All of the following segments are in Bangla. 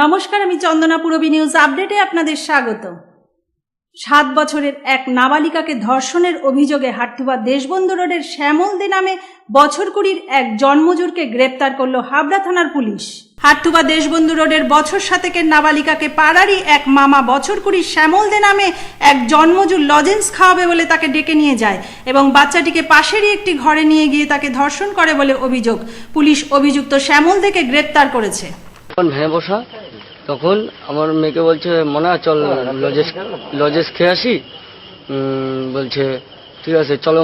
নমস্কার, আমি চন্দনা পূরবী নিউজ আপডেটে আপনাদের স্বাগত। 7 বছরের এক নাবালিকাকে ধর্ষণের অভিযোগে হাটথুবা দেশবন্ধু রোডের শ্যামল দে নামে বছর 20 এক জন্মজুরকে গ্রেপ্তার করল হাবড়া থানার পুলিশ। হাটথুবা দেশবন্ধু রোডের বছর 7 নাবালিকাকে পাড়ারই এক মামা বছর 20 শ্যামল দে নামে এক জন্মজুর লজেন্স খাওয়াবে বলে তাকে ডেকে নিয়ে যায় এবং বাচ্চাটিকে পাশেরই একটি ঘরে নিয়ে গিয়ে তাকে ধর্ষণ করে বলে অভিযোগ। পুলিশ অভিযুক্ত শ্যামল দেকে গ্রেপ্তার করেছে। ভেঙে বসা, তখন আমার মেয়েকে বলছে মনে হয় চল লজেস খেয়ে আসি। বলছে ঠিক আছে চলো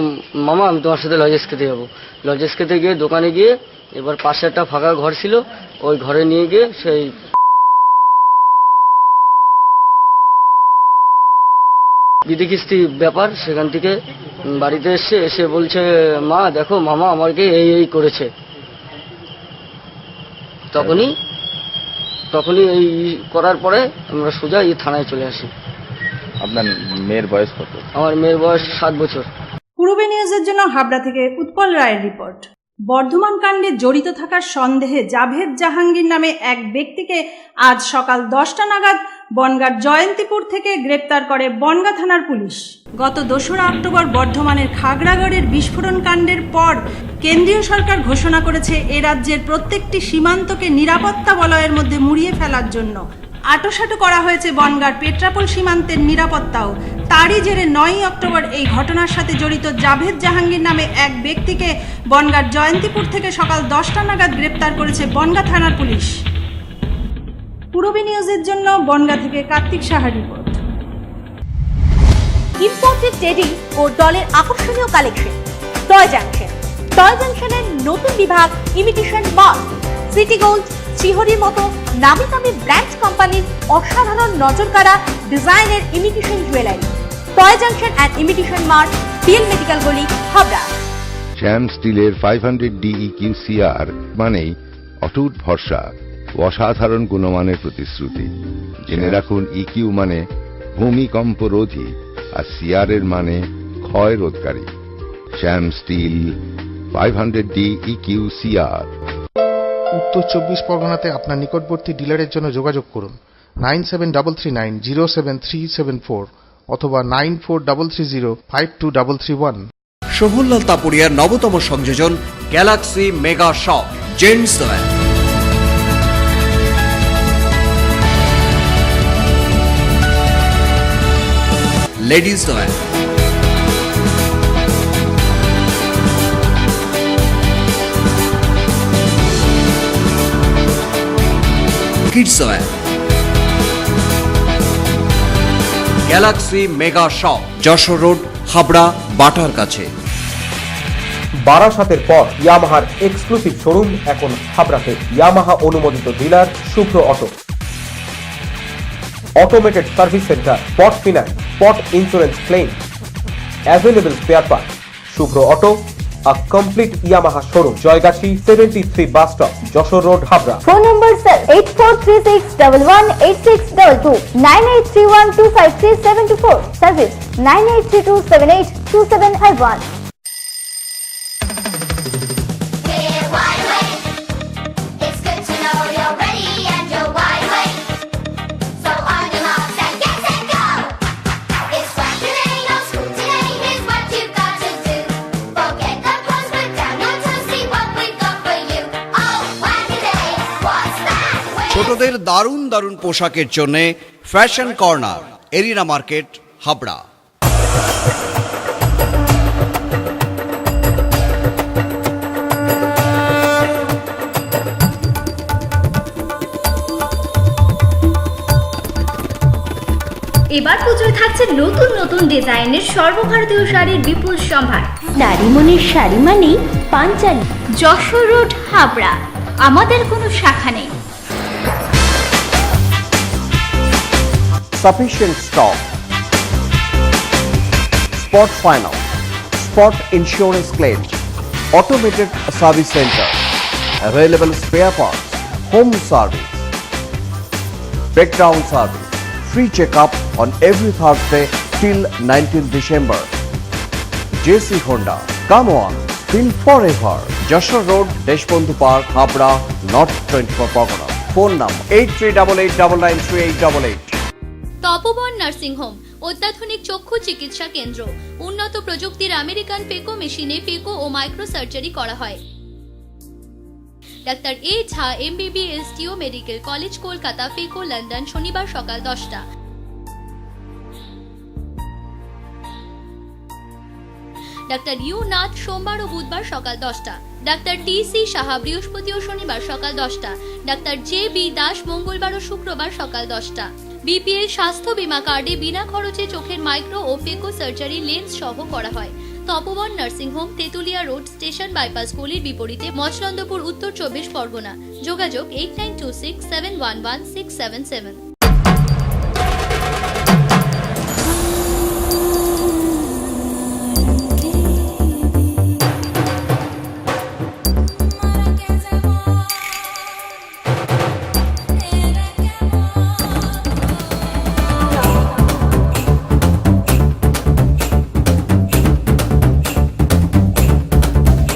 মামা, আমি তোমার সাথে লজেস খেতে যাবো। লজেস খেতে গিয়ে দোকানে গিয়ে এবার পাশে একটা ফাঁকা ঘর ছিল, ওই ঘরে নিয়ে গিয়ে সেই বিধি কিস্তি ব্যাপার, সেখান থেকে বাড়িতে এসে বলছে মা দেখো মামা আমাকে এই করেছে। তখনই এই করার পরে আমরা সোজা এই থানায় চলে আসি। আপনার মেয়ের বয়স কত? আমার মেয়ের বয়স 7 বছর। পূর্বে নিউজের জন্য হাবড়া থেকে উৎপল রায়ের রিপোর্ট। বর্ধমান কাণ্ডে জড়িত থাকার সন্দেহে জাভেদ জাহাঙ্গীর নামে এক ব্যক্তিকে আজ সকাল 10টা নাগাদ বনগাঁর জয়ন্তীপুর থেকে গ্রেপ্তার করে বনগাঁ থানার পুলিশ। গত 2রা অক্টোবর বর্ধমানের খাগড়াগড়ের বিস্ফোরণ কাণ্ডের পর কেন্দ্রীয় সরকার ঘোষণা করেছে এ রাজ্যের প্রত্যেকটি সীমান্তকে নিরাপত্তা বলয়ের মধ্যে মুড়িয়ে ফেলার জন্য। আটোসাটো করা হয়েছে বনগাঁর পেট্রাপোল সীমান্তের নিরাপত্তাও। তারই জেরে 9ই অক্টোবর এই ঘটনার সাথে জড়িত জাভেদ জাহাঙ্গীর নামে এক ব্যক্তিকে বনগাঁর জয়ন্তীপুর থেকে সকাল 10টা নাগাদ গ্রেপ্তার করেছে বনগাঁ থানার পুলিশ। পূরবী নিউজের জন্য বনগাঁ থেকে কার্তিক সাহার রিপোর্ট। ইম্পোর্টেড টেডি ও ডলের আকর্ষণীয় কালেকশন। টয় জাংশনের নতুন বিভাগ ইমিটেশন মাল, সিটি গোল্ড, চিহরির মতো নামি দামি ব্র্যান্ড কোম্পানির অসাধারণ নজরকাড়া ডিজাইনের imitation jewellery. Toy junction and imitation mart, PL medical গলি, হাবড়া। শ্যাম স্টিলের 500 DEQCR মানেই অটুট ভরসা, অসাধারণ গুণমানের প্রতিশ্রুতি। জেনে রাখুন EQ মানে ভূমিকম্প রোধী আর CR এর মানে ক্ষয় রোধকারী। শ্যাম স্টিল 500 DEQCR। উত্তর 24 পরগনাতে আপনার নিকটবর্তী ডিলারের জন্য যোগাযোগ করুন 9733907374 অথবা 9433052331। সোহনলাল তাপুরিয়ার নবতম সংযোজন Galaxy Mega Shop, gents wear, ladies wear, kids wear. Galaxy Mega Shop, Jashore road, Habra বাটার কাছে। বারাসাতের পর ইয়ামাহার এক্সক্লুসিভ শোরুম এখন হাবড়াতে। ইয়ামাহা অনুমোদিত dealer Shubhra auto. Automated service centre, spot finance, spot insurance claim, available spare part. Shubhra auto, a complete Yamaha showroom, Joygachi 73 bus stop, Joshua Road, Habra. Phone number sir 8436118622, 9831253724, service 9832782751. ছোটদের দারুণ দারুণ পোশাকের জন্য fashion corner, arena market, Habra. এবার পুজোয় থাকছে নতুন নতুন ডিজাইনের সর্বভারতীয় শাড়ির বিপুল সম্ভার। নারীমণির শাড়ি মানেই পাঞ্চালী। যশোর রোড, হাবড়া। আমাদের কোনো শাখা নেই। Sufficient stock. Spot finance, spot insurance claim, automated service center, available spare parts, home service, breakdown service, free checkup on every Thursday till 19th December. JC Honda, come on, still forever. Joshua Road, Deshbandhu Park, Habra, North 24 Pargana. Phone number 8388993888। Tapoban nursing home অত্যাধুনিক চক্ষু চিকিৎসা কেন্দ্র। উন্নত প্রযুক্তির আমেরিকান ফেকো মেশিনে ফেকো ও মাইক্রো সার্জারি করা হয়। ডাক্তার এ ঝা MBBS টিও medical college Kolkata, phaco London, শনিবার সকাল 10টা। ডাক্তার ইউ নাথ সোমবার ও বুধবার সকাল 10টা। ডাক্তার TC সাহা বৃহস্পতি ও শনিবার সকাল 10টা। ডাক্তার JB দাস মঙ্গলবার ও শুক্রবার সকাল 10টা। BPL স্বাস্থ্য বীমা কার্ডে বিনা খরচে চোখের মাইক্রো ও ফেকো সার্জারি লেন্স সহ করা হয়। Tapoban nursing home, Tetulia road, station bypass গলির বিপরীতে, মচনন্দপুর, উত্তর 24 পরগনা। যোগাযোগ 8926711677।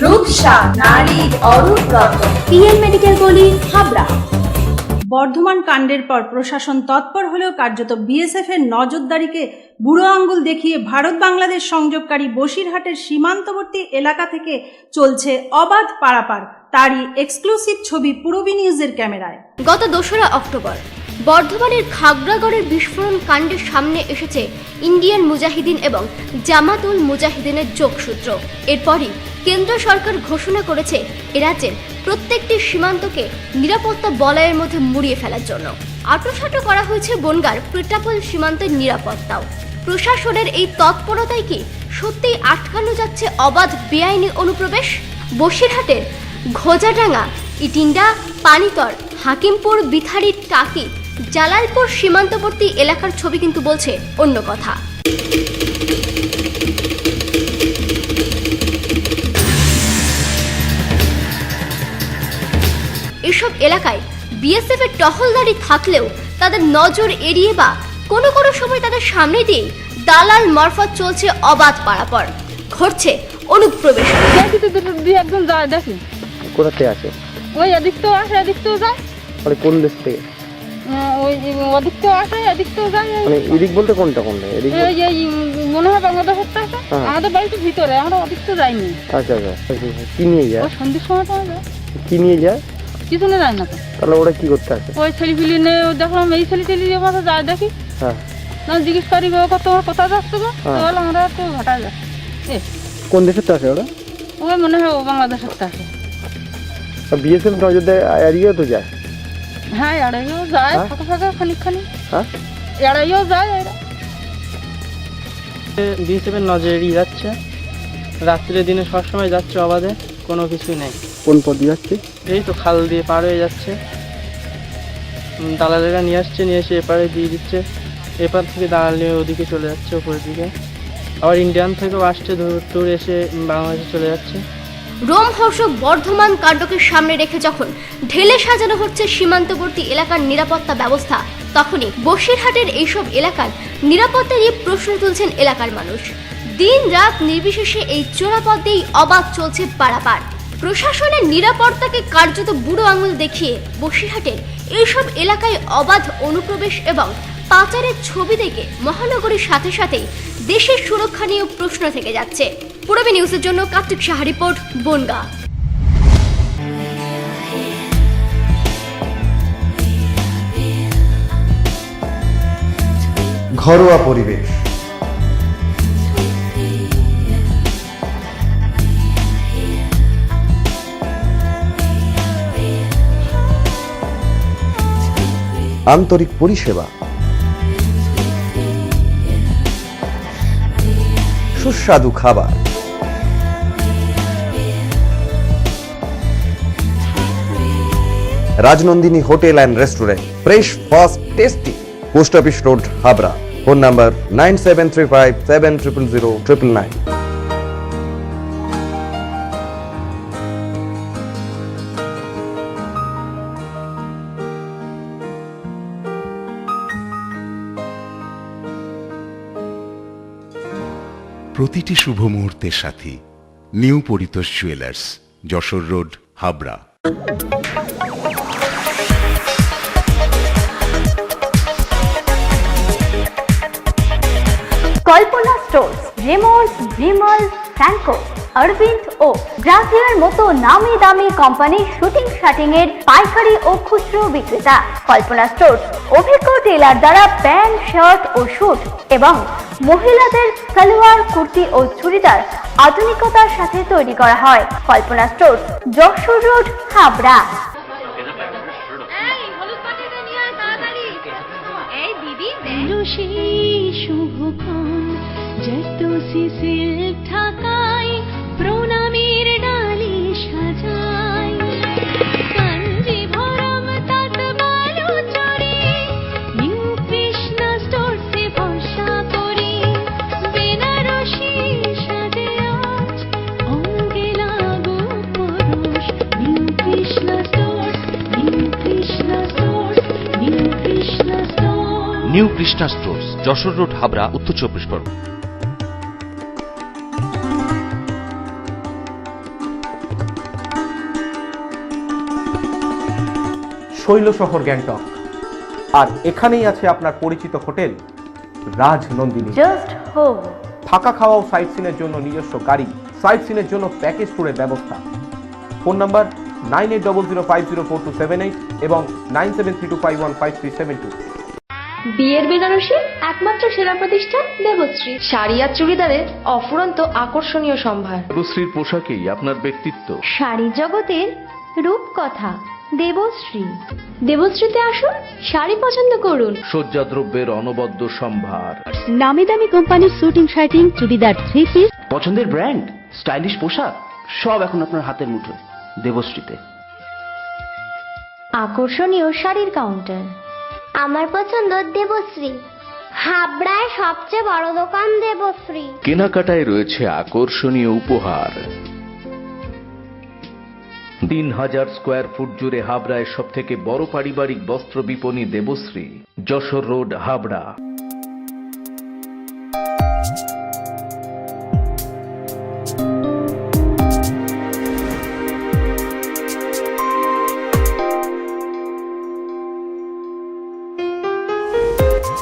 রূপসা নারীর অরূপ রত্ন। PN মেডিকেল গলি, হাবড়া। বর্ধমান কাণ্ডের পর প্রশাসন তৎপর হলেও কার্যত BSF এর নজরদারিকে বুড়ো আঙ্গুল দেখিয়ে ভারত বাংলাদেশ সংযোগকারী বসিরহাটের সীমান্তবর্তী এলাকা থেকে চলছে অবাধ পারাপার। তারই এক্সক্লুসিভ ছবি পূরবী নিউজের ক্যামেরায়। গত 2রা অক্টোবর বর্ধমানের খাগড়াগড়ের বিস্ফোরণ কাণ্ডের সামনে এসেছে ইন্ডিয়ান মুজাহিদিন এবং জামাতুল মুজাহিদিনের যোগসূত্র। এরপরই কেন্দ্র সরকার ঘোষণা করেছে এরাজ্যের প্রত্যেকটি সীমান্তকে নিরাপত্তা বলয়ের মধ্যে মুড়িয়ে ফেলার জন্য। আঁটোসাঁটো করা হয়েছে বনগাঁর পেটাপল সীমান্তের নিরাপত্তাও। প্রশাসনের এই তৎপরতায় কি সত্যিই আটকানো যাচ্ছে অবাধ বেআইনি অনুপ্রবেশ? বসিরহাটের ঘোজাডাঙ্গা, ইটিন্ডা, পানিতর, হাকিমপুর, বিথারি, টাকি, জালালপুর সীমান্তবর্তী এলাকার ছবি কিন্তু বলছে অন্য কথা। এসব এলাকায় BSF এর টহলদারি থাকলেও তাদের নজর এড়িয়ে বা কোনো কোনো সময় তাদের সামনে দিয়ে দালাল মারফত চলছে অবাধ পারাপার, ঘটছে অনুপ্রবেশ। একজন যায় দেখি কোথাতে আছে? ওই এদিক তো আসে, এদিক তো যায়। মানে কোন দেশ থেকে? ওই ওদিক তো আসে, এদিক তো যায়। মানে এদিক বলতে কোনটা কোনটা? এদিক এই মনে হয় বাংলাদেশের তো আসে। আমাদের বাড়ি তো ভিতরে, আমরা ওদিক তো যাইনি। আচ্ছা আচ্ছা, কি নিয়ে যায়? সন্ধ্যের সময় তো যায়। কি নিয়ে যায়? কিছু নিয়ে যায় না তো। তাহলে ওরা কি করতে আসে? ওই ছেলে ফিলি নিয়ে দেখলাম, এই ছেলে টেলি মতো যায় দেখি। হ্যাঁ, না জিজ্ঞেস করি তোমার কোথায় যাচ্ছে গো? বলে আমরা তো ঘাটায় যাচ্ছি। কোন দেশের তো আসে ওরা? ওই মনে হয় ও বাংলাদেশের তো আসে। BSF নজর এড়িয়েও তো যায়। হ্যাঁ, এড়াইও যায়, ফাঁকা ফাঁকা খানিকখানি। হ্যাঁ, এড়াইও যায়। BSF এর নজর এড়িয়ে যাচ্ছে, রাত্রে দিনে সবসময় যাচ্ছে অবাধে, কোনো কিছু নেই। কোন পথ দিয়ে যাচ্ছে? এই তো খাল দিয়ে পার হয়ে যাচ্ছে, দালালেরা নিয়ে আসছে, নিয়ে এসে এপারে দিয়ে দিচ্ছে, এপার থেকে দালাল নিয়ে ওদিকে চলে যাচ্ছে উপরের দিকে। আবার ইন্ডিয়ান থেকেও আসছে, দূর এসে বাংলাদেশে চলে যাচ্ছে। রোমহর্ষক বর্ধমান কাণ্ডকে সামনে রেখে যখন ঢেলে সাজানো হচ্ছে সীমান্তবর্তী এলাকার নিরাপত্তা ব্যবস্থা, তখনই বসিরহাটের এইসব এলাকার নিরাপত্তা নিয়ে প্রশ্ন তুলছেন এলাকার মানুষ। দিন রাত নির্বিশেষে এই চোরাপথ দিয়েই অবাধ চলছে পারাপার। প্রশাসনের নিরাপত্তাকে কার্যত বুড়ো আঙুল দেখিয়ে বসিরহাটের এইসব এলাকায় অবাধ অনুপ্রবেশ এবং পাচারের ছবি দেখে মহানগরীর সাথে সাথেই দেশের সুরক্ষা নিয়েও প্রশ্ন থেকে যাচ্ছে। পূরবী নিউজের জন্য কার্তিক সাহা রিপোর্ট, বনগাঁ। ঘরোয়া পরিবেশ, আন্তরিক পরিষেবা, সুস্বাদু খাবার, Rajnandini hotel and restaurant, fresh, fast, tasty, post office road, Habra. Phone number 9735700099। প্রতিটি শুভ মুহূর্তের সাথী new Paritosh jewellers, Jessore road, Habra. Kalpana stores, Raymonds, Vimal, Franco, Arvind ও ব্রাজিয়ার মতো নামি দামি কোম্পানির শুটিং শাটিং এর পাইকারি ও খুচরো বিক্রেতা। কল্পনা স্টোর্স অভিজ্ঞ টেলার দ্বারা প্যান্ট, শার্ট ও স্যুট এবং মহিলাদের সালোয়ার, কুর্তি ও চুড়িদার আধুনিকতার সাথে তৈরি করা হয়। কল্পনা স্টোর্স, যশোর রোড, হাবড়া। শুভক্ষণ যত শিশির ঢাকায় প্রণামীর ডালি সাজাই কাঞ্জিভরম তাঁত বালু চড়ি নিউ কৃষ্ণা স্টোরসে ভরসা করি বেনারসি সাজে আজ অঙ্গে লাগু পরশ new Krishna stores, new Krishna stores, new Krishna stores. New Krishna stores, Jessore road, Habra, উত্তর 24 পরগনা। শৈল শহর গ্যাংটক, আর এখানেই আছে আপনার পরিচিত হোটেল রাজনন্দিনী। Just home. থাকা খাওয়া ও সাইট সিনের জন্য নিজস্ব গাড়ি, সাইট সিনের জন্য প্যাকেজ ট্যুরের ব্যবস্থা। ফোন নাম্বার 9800504278 এবং 9732515372। বিয়ের বেনারসি একমাত্র সেরা প্রতিষ্ঠান দেবশ্রী। শাড়ি আর চুড়িদারের অফুরন্ত আকর্ষণীয় সম্ভার। দেবশ্রীর পোশাকেই আপনার ব্যক্তিত্ব। শাড়ি জগতের রূপকথা দেবশ্রী। দেবশ্রীতে আসুন, শাড়ি পছন্দ করুন। সজ্জাদ্রব্যের অনবদ্য সম্ভার। নামি দামি কোম্পানির শুটিং শার্টিং, চুড়িদার, থ্রি পিস, পছন্দের ব্র্যান্ড, স্টাইলিশ পোশাক সব এখন আপনার হাতের মুঠোয় দেবশ্রীতে। আকর্ষণীয় শাড়ির কাউন্টার। আমার পছন্দ দেবশ্রী। হাবড়ায় সবচেয়ে বড় দোকান দেবশ্রী। কেনাকাটায় রয়েছে আকর্ষণীয় উপহার। 3000 স্কোয়ার ফুট জুড়ে হাবড়ায় সব থেকে বড় পারিবারিক বস্ত্র বিপণী দেবশ্রী, যশোর রোড, হাবড়া।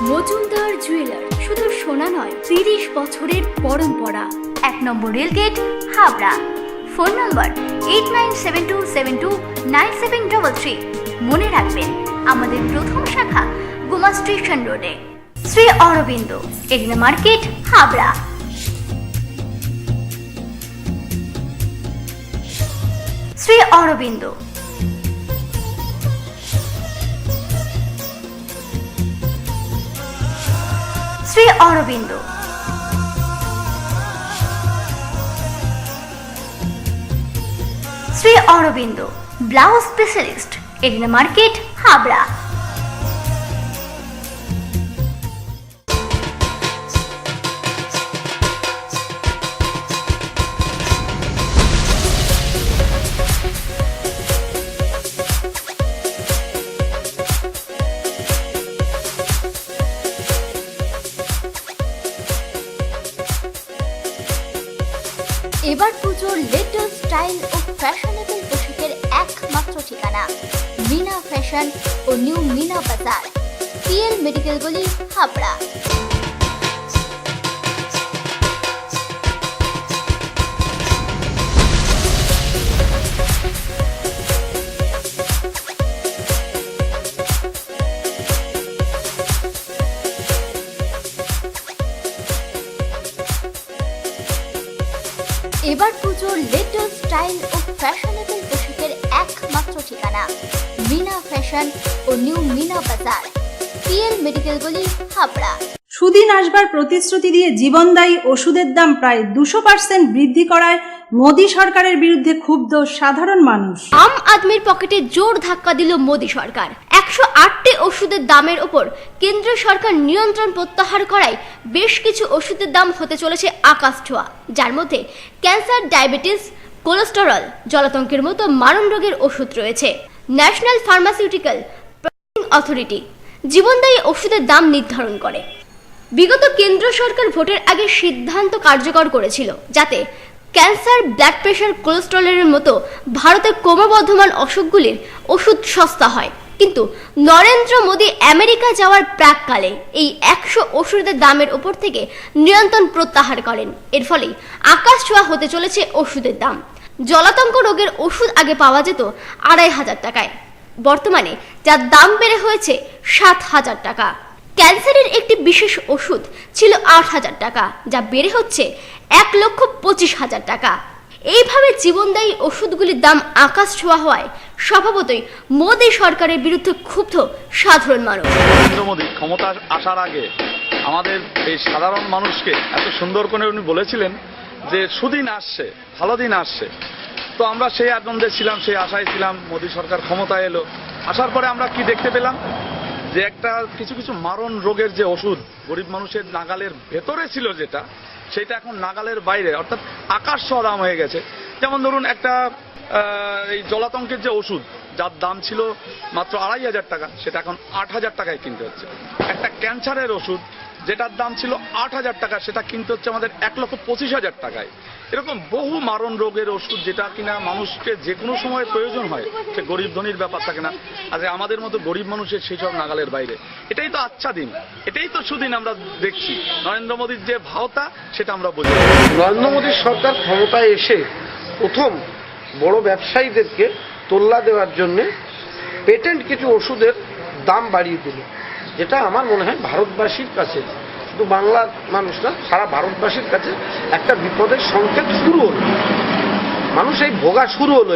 মজুমদার জুয়েলার, শুধু সোনা নয়, 30 বছরের পরম্পরা। 1 number rail gate, Habra. Phone number 8972729733। মনে রাখবেন, আমাদের প্রথম শাখা গুমা স্টেশন রোডে। শ্রী অরবিন্দ, এগনা market, Habra. Shri Aurobindo. Shri Aurobindo. Shri Aurobindo blouse specialist, এগনা মার্কেট, হাবড়া। এবার পুজোর লেটেস্ট স্টাইল ও ফ্যাশনেবল পোশাকের একমাত্র ঠিকানা মিনা ফ্যাশন ও new Meena Bazaar, PL medical গলি, হাবড়া। এবার পুজোর লেটেস্ট স্টাইল ও ফ্যাশনেবল পোশাকের একমাত্র ঠিকানা মিনা ফ্যাশন ও new Meena Bazaar, PL medical গলি, হাবড়া। সুদিন আসবার প্রতিশ্রুতি দিয়ে জীবনদায়ী ওষুধের দাম প্রায় 200% বৃদ্ধি করায় মোদী সরকারের বিরুদ্ধে ক্ষুব্ধ সাধারণ মানুষ। আম আদমির পকেটে জোর ধাক্কা দিল মোদী সরকার। 108টি ওষুধের দামের ওপর কেন্দ্র সরকার নিয়ন্ত্রণ প্রত্যাহার করায় বেশ কিছু ওষুধের দাম হতে চলেছে আকাশ ছোঁয়া, যার মধ্যে ক্যান্সার, ডায়াবেটিস, কোলেস্টেরল, জলাতঙ্কের মতো মারণ রোগের ওষুধ রয়েছে। ন্যাশনাল ফার্মাসিউটিক্যাল প্রাইসিং অথরিটি জীবনদায়ী ওষুধের দাম নির্ধারণ করে। বিগত কেন্দ্র সরকার ভোটের আগে সিদ্ধান্ত কার্যকর করেছিল যাতে ক্যান্সার, ব্লাড প্রেশার, কোলেস্টেরলের মতো ভারতের ক্রমবর্ধমান অসুখগুলির ওষুধ সস্তা হয়। কিন্তু নরেন্দ্র মোদী আমেরিকা যাওয়ার প্রাককালে এই 100 ওষুধের দামের উপর থেকে নিয়ন্ত্রণ প্রত্যাহার করেন। এর ফলে আকাশ ছোঁয়া হতে চলেছে ওষুধের দাম। জলাতঙ্ক রোগের ওষুধ আগে পাওয়া যেত 2500 টাকায়, বর্তমানে যার দাম বেড়ে হয়েছে 7000 টাকা। ক্যান্সারের একটি বিশেষ ওষুধ ছিল 8000 টাকা, যা বেড়ে হচ্ছে 1,25,000 টাকা। এইভাবে জীবনদায়ী ওষুধগুলির দাম আকাশ ছোঁয়া হওয়ায় স্বভাবতই মোদী সরকারের বিরুদ্ধে ক্ষুব্ধ সাধারণ মানুষ। নরেন্দ্র মোদী ক্ষমতা আসার আগে আমাদের এই সাধারণ মানুষকে এত সুন্দর করে উনি বলেছিলেন যে সুদিন আসছে, ভালো দিন আসছে। তো আমরা সেই আনন্দে ছিলাম, সেই আশায় ছিলাম। মোদী সরকার ক্ষমতা এলো, আসার পরে আমরা কি দেখতে পেলাম যে একটা কিছু কিছু মারণ রোগের যে ওষুধ গরিব মানুষের নাগালের ভেতরে ছিল, যেটা সেটা এখন নাগালের বাইরে, অর্থাৎ আকাশ ছোঁয়া দাম হয়ে গেছে। যেমন ধরুন একটা এই জলাতঙ্কের যে ওষুধ, যার দাম ছিল মাত্র 2500 টাকা, সেটা এখন 8000 টাকায় কিনতে হচ্ছে। একটা ক্যান্সারের ওষুধ যেটার দাম ছিল 8000 টাকা, সেটা কিনতে হচ্ছে আমাদের 1,25,000 টাকায়। এরকম বহু মারণ রোগের ওষুধ যেটা কিনা মানুষকে যে কোনো সময় প্রয়োজন হয়, সে গরিব ধনীর ব্যাপার থাকে না, আর আমাদের মতো গরিব মানুষের সেই সব নাগালের বাইরে। এটাই তো আচ্ছা দিন, এটাই তো সুদিন আমরা দেখছি। নরেন্দ্র মোদীর যে ভাওতা সেটা আমরা বুঝি। নরেন্দ্র মোদীর সরকার ক্ষমতায় এসে প্রথম বড় ব্যবসায়ীদেরকে তোল্লা দেওয়ার জন্য পেটেন্ট কিছু ওষুধের দাম বাড়িয়ে দিল, যেটা আমার মনে হয় ভারতবাসীর কাছে, শুধু বাংলার মানুষ না, সারা ভারতবাসীর কাছে একটা বিপদের সংকেত শুরু হলো। মানুষ এই ভোগা শুরু হলো।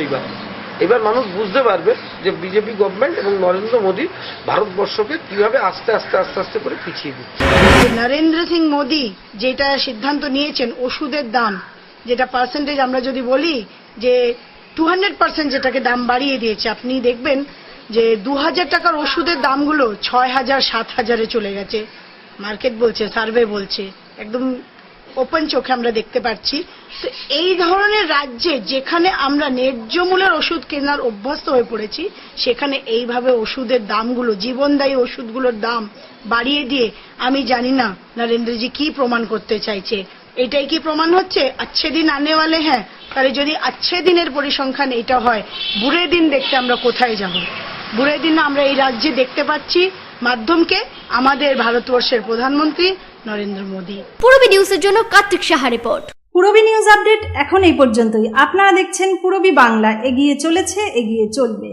এবার মানুষ বুঝতে পারবে যে বিজেপি গভর্নমেন্ট এবং নরেন্দ্র মোদী ভারতবর্ষকে কিভাবে আস্তে আস্তে আস্তে আস্তে করে পিছিয়ে দিচ্ছে। নরেন্দ্র সিং মোদী যেটা সিদ্ধান্ত নিয়েছেন ওষুধের দাম, যেটা পার্সেন্টেজ আমরা যদি বলি যে 200% যেটাকে দাম বাড়িয়ে দিয়েছে, আপনি দেখবেন যে 2000 টাকার ওষুধের দামগুলো 6000 7000-এ চলে গেছে। মার্কেট বলছে, সার্ভে বলছে, একদম ওপেন চোখে আমরা দেখতে পাচ্ছি। তো এই ধরনের রাজ্যে যেখানে আমরা ন্যায্য মূল্যের ওষুধ কেনার অভ্যস্ত হয়ে পড়েছি, সেখানে এইভাবে ওষুধের দামগুলো, জীবনদায়ী ওষুধগুলোর দাম বাড়িয়ে দিয়ে আমি জানি না নরেন্দ্রজি কি প্রমাণ করতে চাইছে। এটাই কি প্রমাণ হচ্ছে আচ্ছে দিন আনে ওয়ালে হ্যাঁ? তাহলে যদি আচ্ছে দিনের পরিসংখ্যান এটা হয়, বুড়ে দিন দেখতে আমরা কোথায় যাব? বুড়ে দিন আমরা এই রাজ্যে দেখতে পাচ্ছি মাধ্যমকে আমাদের ভারতবর্ষের প্রধানমন্ত্রী নরেন্দ্র মোদী। পূরবী নিউজের জন্য Kartik Saha report. Purabi news update এখন এই পর্যন্তই। আপনারা দেখছেন পূরবী বাংলা, এগিয়ে চলেছে, এগিয়ে চলবে।